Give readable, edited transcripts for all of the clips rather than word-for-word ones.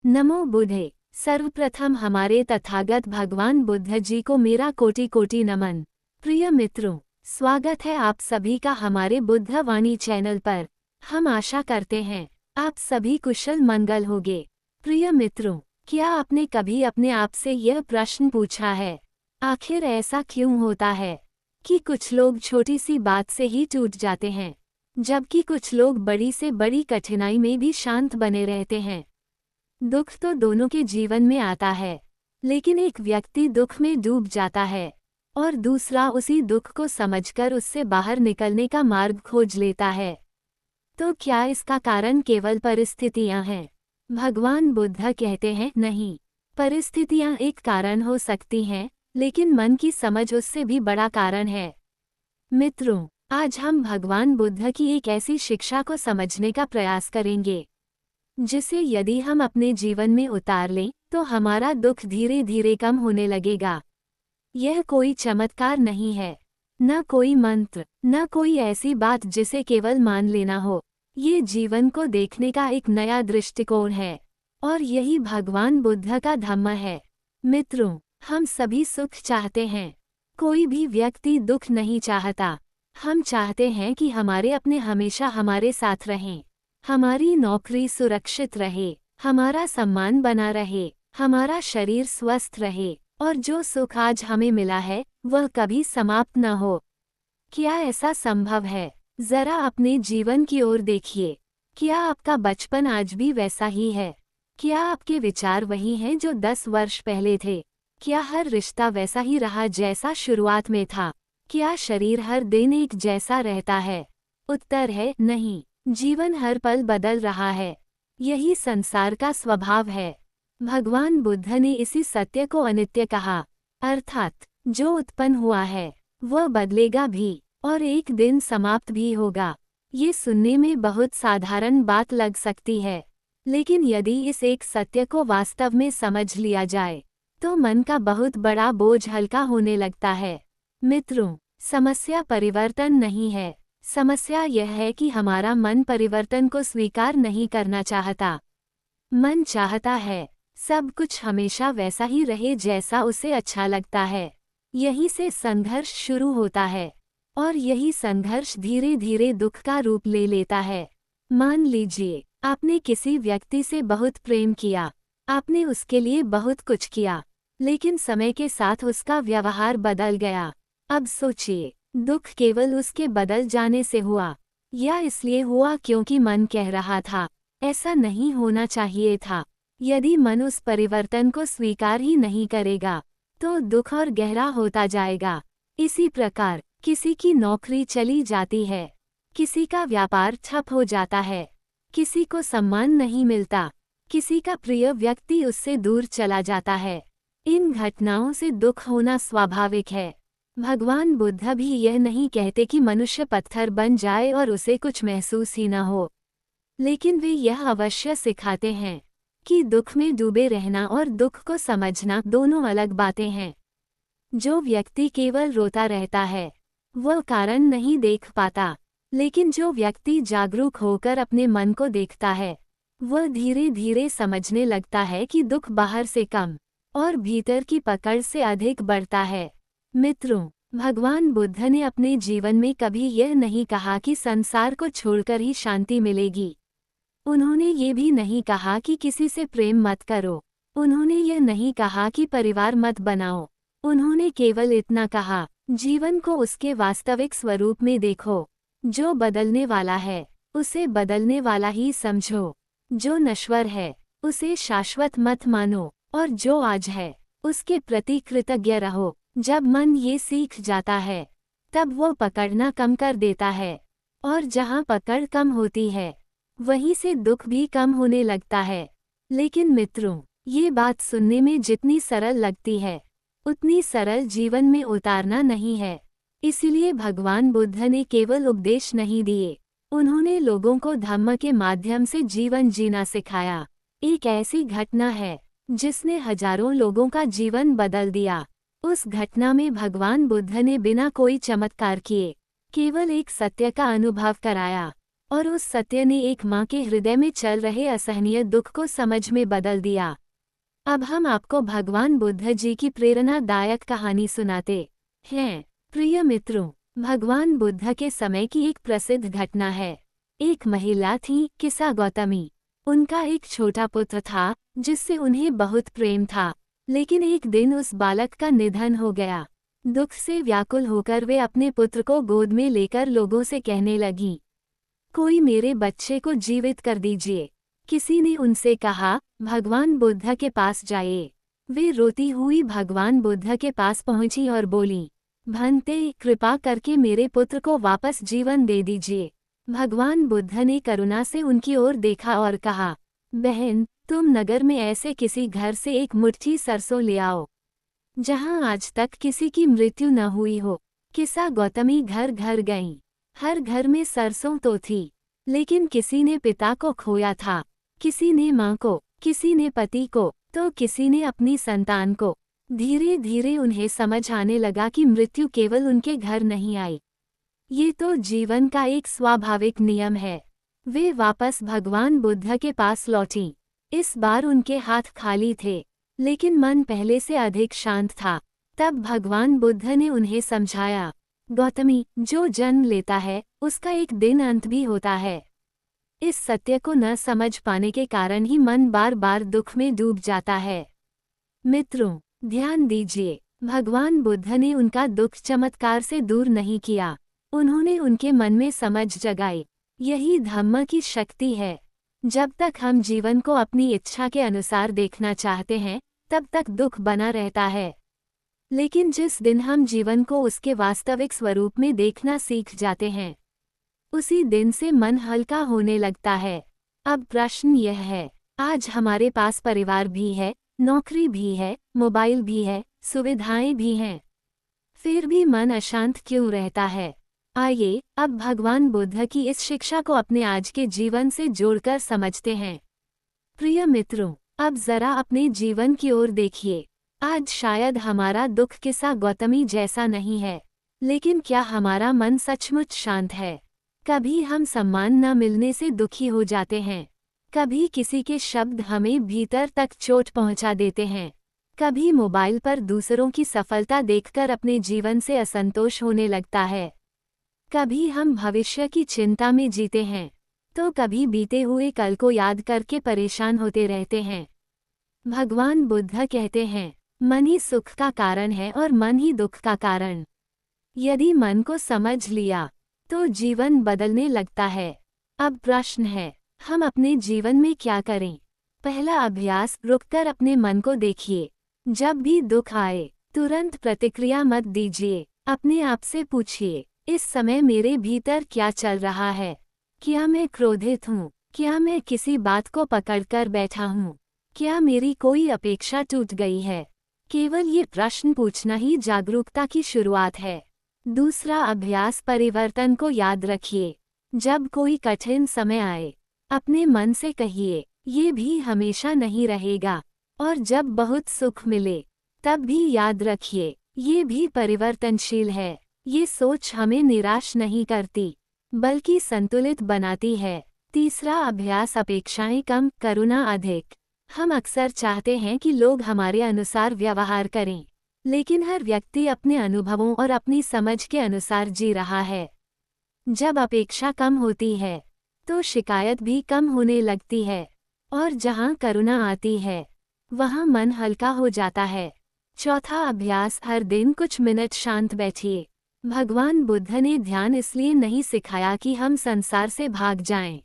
नमो बुद्धे। सर्वप्रथम हमारे तथागत भगवान बुद्ध जी को मेरा कोटि कोटि नमन। प्रिय मित्रों, स्वागत है आप सभी का हमारे बुद्ध वाणी चैनल पर। हम आशा करते हैं आप सभी कुशल मंगल होंगे। प्रिय मित्रों, क्या आपने कभी अपने आप से यह प्रश्न पूछा है, आखिर ऐसा क्यों होता है कि कुछ लोग छोटी सी बात से ही टूट जाते हैं, जबकि कुछ लोग बड़ी से बड़ी कठिनाई में भी शांत बने रहते हैं। दुख तो दोनों के जीवन में आता है, लेकिन एक व्यक्ति दुख में डूब जाता है और दूसरा उसी दुख को समझकर उससे बाहर निकलने का मार्ग खोज लेता है। तो क्या इसका कारण केवल परिस्थितियां हैं? भगवान बुद्ध कहते हैं नहीं, परिस्थितियां एक कारण हो सकती हैं, लेकिन मन की समझ उससे भी बड़ा कारण है। मित्रों, आज हम भगवान बुद्ध की एक ऐसी शिक्षा को समझने का प्रयास करेंगे जिसे यदि हम अपने जीवन में उतार लें तो हमारा दुख धीरे धीरे कम होने लगेगा। यह कोई चमत्कार नहीं है, न कोई मंत्र, न कोई ऐसी बात जिसे केवल मान लेना हो। ये जीवन को देखने का एक नया दृष्टिकोण है और यही भगवान बुद्ध का धम्म है। मित्रों, हम सभी सुख चाहते हैं, कोई भी व्यक्ति दुख नहीं चाहता। हम चाहते हैं कि हमारे अपने हमेशा हमारे साथ रहें, हमारी नौकरी सुरक्षित रहे, हमारा सम्मान बना रहे, हमारा शरीर स्वस्थ रहे और जो सुख आज हमें मिला है वह कभी समाप्त न हो। क्या ऐसा संभव है? जरा अपने जीवन की ओर देखिए। क्या आपका बचपन आज भी वैसा ही है? क्या आपके विचार वही हैं जो 10 वर्ष पहले थे? क्या हर रिश्ता वैसा ही रहा जैसा शुरुआत में था? क्या शरीर हर दिन एक जैसा रहता है? उत्तर है नहीं। जीवन हर पल बदल रहा है। यही संसार का स्वभाव है। भगवान बुद्ध ने इसी सत्य को अनित्य कहा, अर्थात जो उत्पन्न हुआ है वह बदलेगा भी और एक दिन समाप्त भी होगा। ये सुनने में बहुत साधारण बात लग सकती है, लेकिन यदि इस एक सत्य को वास्तव में समझ लिया जाए तो मन का बहुत बड़ा बोझ हल्का होने लगता है। मित्रों, समस्या परिवर्तन नहीं है, समस्या यह है कि हमारा मन परिवर्तन को स्वीकार नहीं करना चाहता। मन चाहता है सब कुछ हमेशा वैसा ही रहे जैसा उसे अच्छा लगता है। यहीं से संघर्ष शुरू होता है और यही संघर्ष धीरे धीरे दुख का रूप ले लेता है। मान लीजिए आपने किसी व्यक्ति से बहुत प्रेम किया, आपने उसके लिए बहुत कुछ किया, लेकिन समय के साथ उसका व्यवहार बदल गया। अब सोचिए, दुख केवल उसके बदल जाने से हुआ या इसलिए हुआ क्योंकि मन कह रहा था ऐसा नहीं होना चाहिए था? यदि मन उस परिवर्तन को स्वीकार ही नहीं करेगा तो दुख और गहरा होता जाएगा। इसी प्रकार किसी की नौकरी चली जाती है, किसी का व्यापार ठप हो जाता है, किसी को सम्मान नहीं मिलता, किसी का प्रिय व्यक्ति उससे दूर चला जाता है। इन घटनाओं से दुख होना स्वाभाविक है। भगवान बुद्ध भी यह नहीं कहते कि मनुष्य पत्थर बन जाए और उसे कुछ महसूस ही न हो, लेकिन वे यह अवश्य सिखाते हैं कि दुख में डूबे रहना और दुख को समझना दोनों अलग बातें हैं। जो व्यक्ति केवल रोता रहता है वह कारण नहीं देख पाता, लेकिन जो व्यक्ति जागरूक होकर अपने मन को देखता है वह धीरे धीरे समझने लगता है कि दुख बाहर से कम और भीतर की पकड़ से अधिक बढ़ता है। मित्रों, भगवान बुद्ध ने अपने जीवन में कभी यह नहीं कहा कि संसार को छोड़कर ही शांति मिलेगी। उन्होंने ये भी नहीं कहा कि किसी से प्रेम मत करो। उन्होंने यह नहीं कहा कि परिवार मत बनाओ। उन्होंने केवल इतना कहा, जीवन को उसके वास्तविक स्वरूप में देखो। जो बदलने वाला है उसे बदलने वाला ही समझो, जो नश्वर है उसे शाश्वत मत मानो और जो आज है उसके प्रति कृतज्ञ रहो। जब मन ये सीख जाता है तब वो पकड़ना कम कर देता है और जहाँ पकड़ कम होती है वहीं से दुख भी कम होने लगता है। लेकिन मित्रों, ये बात सुनने में जितनी सरल लगती है उतनी सरल जीवन में उतारना नहीं है। इसलिए भगवान बुद्ध ने केवल उपदेश नहीं दिए, उन्होंने लोगों को धम्म के माध्यम से जीवन जीना सिखाया। एक ऐसी घटना है जिसने हजारों लोगों का जीवन बदल दिया। उस घटना में भगवान बुद्ध ने बिना कोई चमत्कार किए केवल एक सत्य का अनुभव कराया। और उस सत्य ने एक माँ के हृदय में चल रहे असहनीय दुख को समझ में बदल दिया। अब हम आपको भगवान बुद्ध जी की प्रेरणादायक कहानी सुनाते हैं। प्रिय मित्रों, भगवान बुद्ध के समय की एक प्रसिद्ध घटना है। एक महिला थी, किसा गौतमी। उनका एक छोटा पुत्र था जिससे उन्हें बहुत प्रेम था, लेकिन एक दिन उस बालक का निधन हो गया। दुख से व्याकुल होकर वे अपने पुत्र को गोद में लेकर लोगों से कहने लगीं, कोई मेरे बच्चे को जीवित कर दीजिए। किसी ने उनसे कहा, भगवान बुद्ध के पास जाइए। वे रोती हुई भगवान बुद्ध के पास पहुंची और बोलीं, भंते, कृपा करके मेरे पुत्र को वापस जीवन दे दीजिए। भगवान बुद्ध ने करुणा से उनकी ओर देखा और कहा, बहन, तुम नगर में ऐसे किसी घर से एक मुट्ठी सरसों ले आओ जहां आज तक किसी की मृत्यु न हुई हो। किसा गौतमी घर घर गईं। हर घर में सरसों तो थी, लेकिन किसी ने पिता को खोया था, किसी ने माँ को, किसी ने पति को, तो किसी ने अपनी संतान को। धीरे धीरे उन्हें समझ आने लगा कि मृत्यु केवल उनके घर नहीं आई, ये तो जीवन का एक स्वाभाविक नियम है। वे वापस भगवान बुद्ध के पास लौटीं। इस बार उनके हाथ खाली थे, लेकिन मन पहले से अधिक शांत था। तब भगवान बुद्ध ने उन्हें समझाया, गौतमी, जो जन्म लेता है उसका एक दिन अंत भी होता है। इस सत्य को न समझ पाने के कारण ही मन बार बार दुख में डूब जाता है। मित्रों, ध्यान दीजिए, भगवान बुद्ध ने उनका दुख चमत्कार से दूर नहीं किया, उन्होंने उनके मन में समझ जगाई। यही धम्म की शक्ति है। जब तक हम जीवन को अपनी इच्छा के अनुसार देखना चाहते हैं, तब तक दुख बना रहता है। लेकिन जिस दिन हम जीवन को उसके वास्तविक स्वरूप में देखना सीख जाते हैं, उसी दिन से मन हल्का होने लगता है। अब प्रश्न यह है, आज हमारे पास परिवार भी है, नौकरी भी है, मोबाइल भी है, सुविधाएं भी हैं, फिर भी मन अशांत क्यों रहता है? आइए अब भगवान बुद्ध की इस शिक्षा को अपने आज के जीवन से जोड़कर समझते हैं। प्रिय मित्रों, अब जरा अपने जीवन की ओर देखिए। आज शायद हमारा दुख किसा गौतमी जैसा नहीं है, लेकिन क्या हमारा मन सचमुच शांत है? कभी हम सम्मान न मिलने से दुखी हो जाते हैं, कभी किसी के शब्द हमें भीतर तक चोट पहुंचा देते हैं, कभी मोबाइल पर दूसरों की सफलता देखकर अपने जीवन से असंतोष होने लगता है, कभी हम भविष्य की चिंता में जीते हैं, तो कभी बीते हुए कल को याद करके परेशान होते रहते हैं। भगवान बुद्ध कहते हैं, मन ही सुख का कारण है और मन ही दुख का कारण। यदि मन को समझ लिया तो जीवन बदलने लगता है। अब प्रश्न है, हम अपने जीवन में क्या करें? पहला अभ्यास, रुककर अपने मन को देखिए। जब भी दुख आए, तुरंत प्रतिक्रिया मत दीजिए। अपने आप से पूछिए, इस समय मेरे भीतर क्या चल रहा है? क्या मैं क्रोधित हूँ? क्या मैं किसी बात को पकड़कर बैठा हूँ? क्या मेरी कोई अपेक्षा टूट गई है? केवल ये प्रश्न पूछना ही जागरूकता की शुरुआत है। दूसरा अभ्यास, परिवर्तन को याद रखिए। जब कोई कठिन समय आए, अपने मन से कहिए, ये भी हमेशा नहीं रहेगा। और जब बहुत सुख मिले, तब भी याद रखिए, ये भी परिवर्तनशील है। ये सोच हमें निराश नहीं करती, बल्कि संतुलित बनाती है। तीसरा अभ्यास, अपेक्षाएं कम, करुणा अधिक। हम अक्सर चाहते हैं कि लोग हमारे अनुसार व्यवहार करें, लेकिन हर व्यक्ति अपने अनुभवों और अपनी समझ के अनुसार जी रहा है। जब अपेक्षा कम होती है, तो शिकायत भी कम होने लगती है, और जहां करुणा आती है, वहां मन हल्का हो जाता है। चौथा अभ्यास, हर दिन कुछ मिनट शांत बैठिए। भगवान बुद्ध ने ध्यान इसलिए नहीं सिखाया कि हम संसार से भाग जाएं।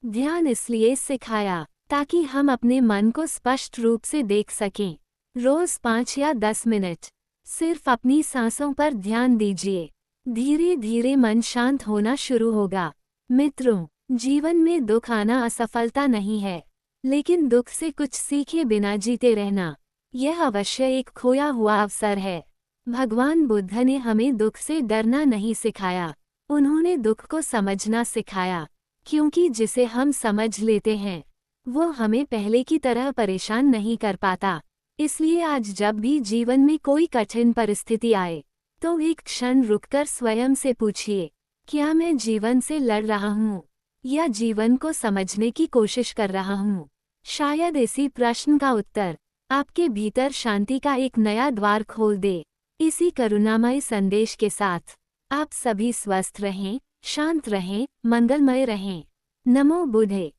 ध्यान इसलिए सिखाया ताकि हम अपने मन को स्पष्ट रूप से देख सकें। रोज 5 या 10 मिनट सिर्फ अपनी सांसों पर ध्यान दीजिए। धीरे धीरे मन शांत होना शुरू होगा। मित्रों, जीवन में दुख आना असफलता नहीं है, लेकिन दुख से कुछ सीखे बिना जीते रहना, यह अवश्य एक खोया हुआ अवसर है। भगवान बुद्ध ने हमें दुख से डरना नहीं सिखाया, उन्होंने दुख को समझना सिखाया, क्योंकि जिसे हम समझ लेते हैं, वो हमें पहले की तरह परेशान नहीं कर पाता। इसलिए आज जब भी जीवन में कोई कठिन परिस्थिति आए, तो एक क्षण रुककर स्वयं से पूछिए, क्या मैं जीवन से लड़ रहा हूँ? या जीवन को समझने की कोशिश कर रहा हूँ? शायद इसी प्रश्न का उत्तर आपके भीतर शांति का एक नया द्वार खोल दे। इसी करुणामय संदेश के साथ आप सभी स्वस्थ रहें, शांत रहें, मंगलमय रहें। नमो बुद्धे।